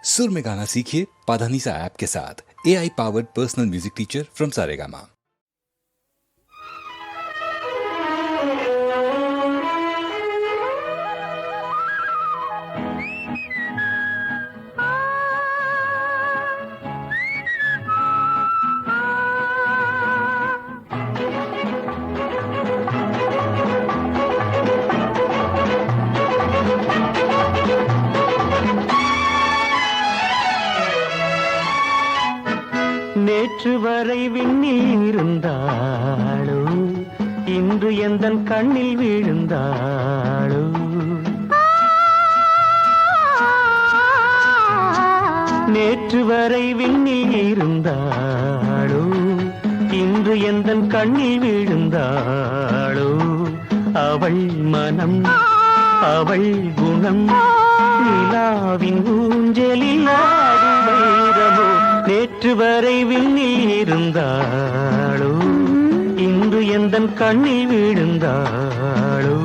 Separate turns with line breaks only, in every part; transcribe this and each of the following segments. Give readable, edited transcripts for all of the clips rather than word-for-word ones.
सुर में गाना सीखिए पाधानीसा ऐप के साथ। AI powered personal music teacher from Saregama.
நேற்று வரை விண்ணில் இருந்தாளோ, இன்று எந்தன் கண்ணில் விழுந்தாளோ. நேற்று வரை விண்ணில் இருந்தாளோ, இன்று எந்தன் கண்ணில் விழுந்தாளோ. அவள் மனம், அவள் குணம், நிலாவின் ஊஞ்சலில் ஆடும் வைரமோ. நேற்று வரை விண்ணில் இருந்தாளோ, இன்று எந்தன் கண்ணில் விழுந்தாளோ.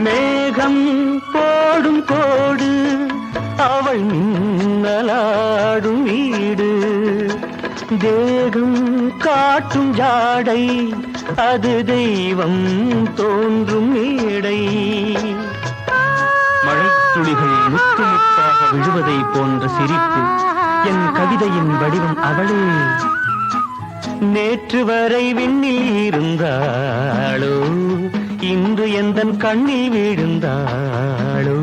மேகம் போடும் கோடு, அவள் மின்னலாடும் வீடு. தேகம் காட்டும் ஜாடை, அது தெய்வம் தோன்றும் மேடை. மழைத்துளிகள் முத்து முத்தாக விழுவதை போன்ற சிரிப்பு, என் கவிதையின் வடிவம் அவளே. நேற்று வரை விண்ணில் இருந்தாளோ, இன்று எந்தன் கண்ணில் விழுந்தாளோ.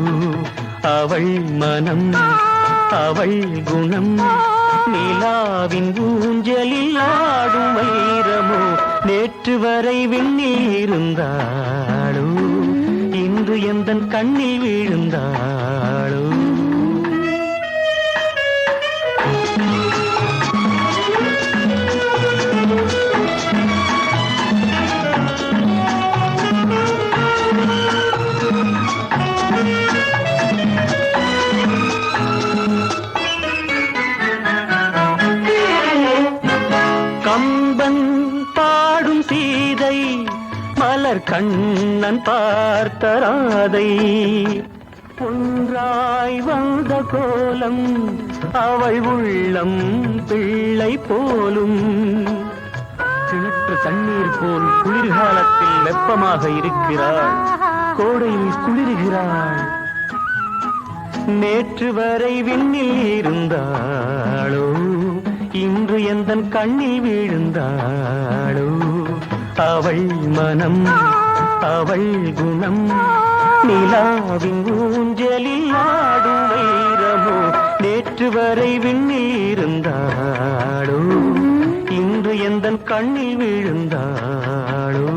அவள் மனம், அவள் குணம், நிலாவின் ஊஞ்சலில் ஆடும் வைரமோ. நேற்று வரை விண்ணில் இருந்தாளோ, இன்று எந்தன் கண்ணில் விழுந்தாளோ. கம்பன் பாடும் சீதை, மலர் கண்ணன் பார்த்த ராதை. ஒன்றாய் வந்த கோலம், அவள் உள்ளம் பிள்ளை போலும். கிணற்று தண்ணீர் போல் குளிர்காலத்தில் வெப்பமாக இருக்கிறாள், கோடையில் குளிர்கிறாள். நேற்று வரை விண்ணில் இருந்தாளோ, இன்று எந்தன் கண்ணில் விழுந்தாளோ. அவள் மனம், அவள் குணம், நிலாவின் ஊஞ்சலில் ஆடும் வைரமோ. நேற்று வரை விண்ணில் இருந்தாளோ, இன்று எந்தன் கண்ணில் விழுந்தாளோ.